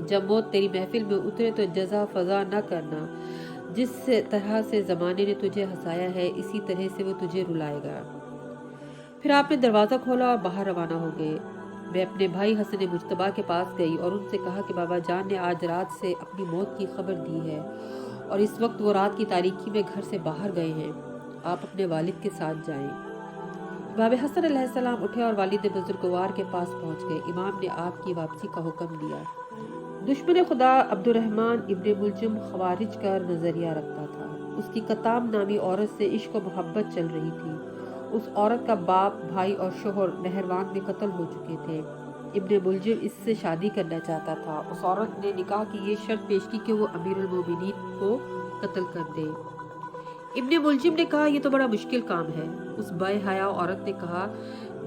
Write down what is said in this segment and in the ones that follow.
جب موت تیری محفل میں اترے تو جزا فضا نہ کرنا، جس طرح سے زمانے نے تجھے ہنسایا ہے اسی طرح سے وہ تجھے رلائے گا۔ پھر آپ نے دروازہ کھولا اور باہر روانہ ہو گئے۔ میں اپنے بھائی حسن مجتبیٰ کے پاس گئی اور ان سے کہا کہ بابا جان نے آج رات سے اپنی موت کی خبر دی ہے اور اس وقت وہ رات کی تاریکی میں گھر سے باہر گئے ہیں، آپ اپنے والد کے ساتھ جائیں۔ امام حسن علیہ السلام اٹھے اور والد بزرگوار کے پاس پہنچ گئے۔ امام نے آپ کی واپسی کا حکم دیا۔ دشمن خدا عبد الرحمن ابن ملجم خوارج کا نظریہ رکھتا تھا۔ اس کی کتاب نامی عورت سے عشق و محبت چل رہی تھی۔ اس عورت کا باپ، بھائی اور شوہر نہروان میں قتل ہو چکے تھے۔ ابن ملجم اس سے شادی کرنا چاہتا تھا۔ اس عورت نے نکاح کی یہ شرط پیش کی کہ وہ امیر المومنین کو قتل کر دے۔ ابن ملجم نے کہا یہ تو بڑا مشکل کام ہے۔ اس بے حیا عورت نے کہا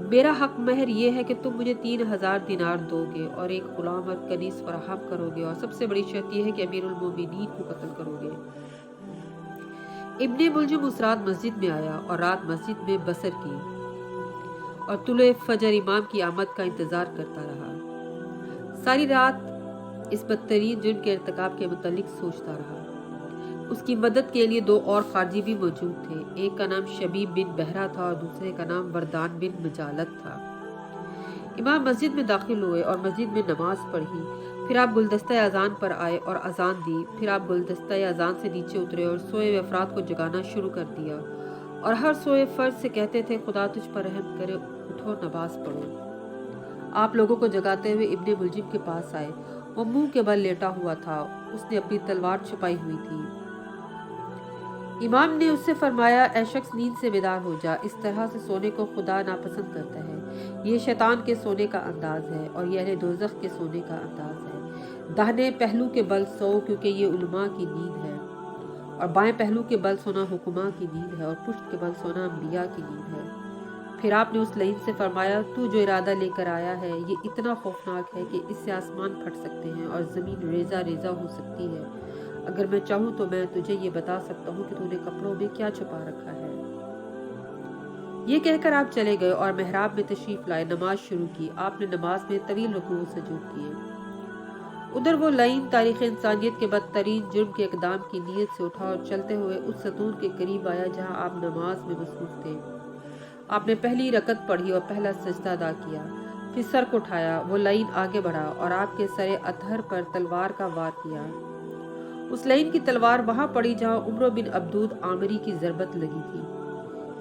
میرا حق مہر یہ ہے کہ تم مجھے 3000 دینار دو گے اور ایک غلام اور کنیز فراہم کرو گے، اور سب سے بڑی شرط یہ ہے کہ امیر المومنین کو قتل کرو گے۔ ابن ملجم اس رات مسجد میں آیا اور رات مسجد میں بسر کی اور طلوع فجر امام کی آمد کا انتظار کرتا رہا۔ ساری رات اس بدترین جرم کے ارتکاب کے متعلق سوچتا رہا۔ اس کی مدد کے لیے 2 اور خارجی بھی موجود تھے۔ ایک کا نام شبیب بن بہرہ تھا اور دوسرے کا نام وردان بن مجالت تھا۔ امام مسجد میں داخل ہوئے اور مسجد میں نماز پڑھی۔ پھر آپ گلدستہ اذان پر آئے اور اذان دی۔ پھر آپ گلدستہ اذان سے نیچے اترے اور سوئے ہوئے افراد کو جگانا شروع کر دیا اور ہر سوئے فرد سے کہتے تھے خدا تجھ پر رحم کرے، اٹھو نماز پڑھو۔ آپ لوگوں کو جگاتے ہوئے ابن ملجم کے پاس آئے۔ وہ منہ کے بل لیٹا ہوا تھا، اس نے اپنی تلوار چھپائی ہوئی تھی۔ امام نے اس سے فرمایا اے شخص نیند سے بیدار ہو جا، اس طرح سے سونے کو خدا ناپسند کرتا ہے۔ یہ شیطان کے سونے کا انداز ہے اور یہ اہل دوزخ کے سونے کا انداز ہے۔ داہنے پہلو کے بل سو کیونکہ یہ علماء کی نیند ہے، اور بائیں پہلو کے بل سونا حکماء کی نیند ہے، اور پشت کے بل سونا انبیاء کی نیند ہے۔ پھر آپ نے اس لعین سے فرمایا تو جو ارادہ لے کر آیا ہے یہ اتنا خوفناک ہے کہ اس سے آسمان پھٹ سکتے ہیں اور زمین ریزہ ریزہ ہو سکتی ہے۔ اگر میں چاہوں تو میں تجھے یہ بتا سکتا ہوں کہ تو نے کپڑوں میں کیا چھپا رکھا ہے۔ یہ کہہ کر آپ چلے گئے اور محراب میں تشریف لائے، نماز شروع کی۔ آپ نے نماز میں طویل رکوع و سجود کیے۔ ادھر وہ لعین تاریخ انسانیت کے بدترین جرم کے اقدام کی نیت سے اٹھا اور چلتے ہوئے اس ستون کے قریب آیا جہاں آپ نماز میں مصروف تھے۔ آپ نے پہلی رکعت پڑھی اور پہلا سجدہ ادا کیا، پھر سر کو اٹھایا۔ وہ لعین آگے بڑھا اور آپ کے سر اطہر پر تلوار کا وار کیا۔ اس لعین کی تلوار وہاں پڑی جہاں عمرو بن عبدود عامری کی ضربت لگی تھی۔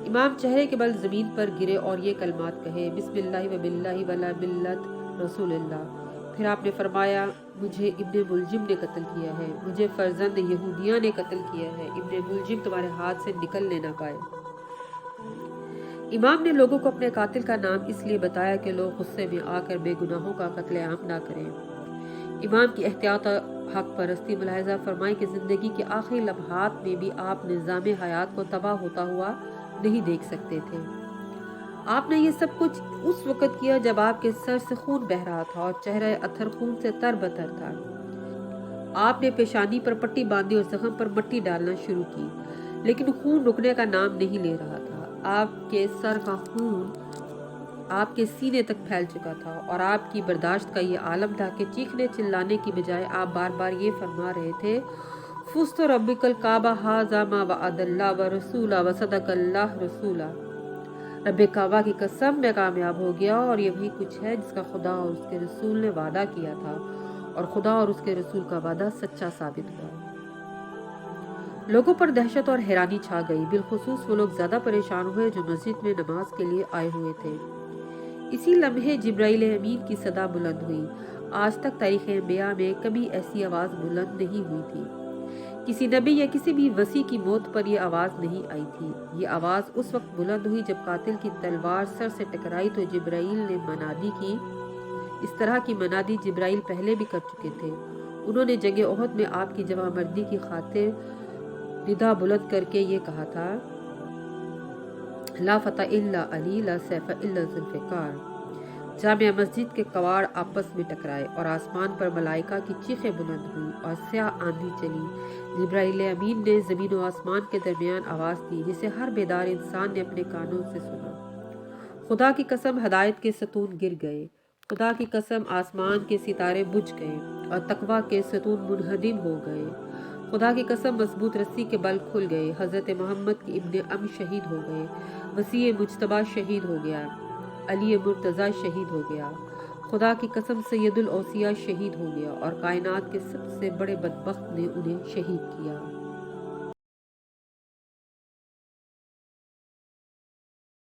امام چہرے کے بل زمین پر گرے اور یہ کلمات کہے بسم اللہ و باللہ ولا ملت رسول اللہ۔ پھر آپ نے فرمایا مجھے ابن ملجم نے قتل کیا ہے، مجھے فرزند یہودیہ نے قتل کیا ہے، ابن ملجم تمہارے ہاتھ سے نکلنے نہ پائے۔ امام نے لوگوں کو اپنے قاتل کا نام اس لیے بتایا کہ لوگ غصے میں آ کر بے گناہوں کا قتل عام نہ کریں۔ امام کی احتیاط اور حق پرستی ملاحظہ فرمائیں کہ زندگی کے آخری لمحات میں بھی آپ نظام حیات کو تباہ ہوتا ہوا نہیں دیکھ سکتے تھے۔ آپ نے یہ سب کچھ اس وقت کیا جب آپ کے سر سے خون بہہ رہا تھا اور چہرہ اطہر خون سے تر بتر تھا۔ آپ نے پیشانی پر پٹی باندھی اور زخم پر مٹی ڈالنا شروع کی، لیکن خون رکنے کا نام نہیں لے رہا تھا۔ آپ کے سر کا خون آپ کے سینے تک پھیل چکا تھا اور آپ کی برداشت کا یہ عالم تھا کہ چیخنے چلانے کی بجائے آپ بار بار یہ فرما رہے تھے فزت ربک الکعبہ ھذا ما وعد اللہ ورسولہ وصدق اللہ رسولہ۔ رب کعبہ کی قسم میں کامیاب ہو گیا اور یہ وہی کچھ ہے جس کا خدا اور اس کے رسول نے وعدہ کیا تھا، اور خدا اور اس کے رسول کا وعدہ سچا ثابت ہوا۔ لوگوں پر دہشت اور حیرانی چھا گئی، بالخصوص وہ لوگ زیادہ پریشان ہوئے جو مسجد میں نماز کے لیے آئے ہوئے تھے۔ اسی لمحے جبرائیل امین کی صدا بلند ہوئی۔ آج تک تاریخ انبیاء میں کبھی ایسی آواز بلند نہیں ہوئی تھی۔ کسی نبی یا کسی بھی وصی کی موت پر یہ آواز نہیں آئی تھی۔ یہ آواز اس وقت بلند ہوئی جب قاتل کی تلوار سر سے ٹکرائی تو جبرائیل نے منادی کی۔ اس طرح کی منادی جبرائیل پہلے بھی کر چکے تھے۔ انہوں نے جنگ احد میں آپ کی جوان مردی کی خاطر ندا بلند کر کے یہ کہا تھا لا فتح الا علی لا سیف الا ذوالفقار۔ جامع مسجد کے کواڑ آپس میں ٹکرائے اور آسمان پر ملائکہ کی چیخیں بلند ہوئی اور سیاہ آندھی چلی۔ جبرائیل امین نے زمین و آسمان کے درمیان آواز دی جسے ہر بیدار انسان نے اپنے کانوں سے سنا۔ خدا کی قسم ہدایت کے ستون گر گئے، خدا کی قسم آسمان کے ستارے بجھ گئے اور تقوی کے ستون منہدم ہو گئے۔ خدا کی قسم مضبوط رسی کے بل کھل گئے۔ حضرت محمد کی ابن شہید ہو گئے، وسیع مجتبیٰ شہید ہو گیا، علی مرتضیٰ شہید ہو گیا۔ خدا کی قسم سید الاوصیاء شہید ہو گیا اور کائنات کے سب سے بڑے بدبخت نے انہیں شہید کیا۔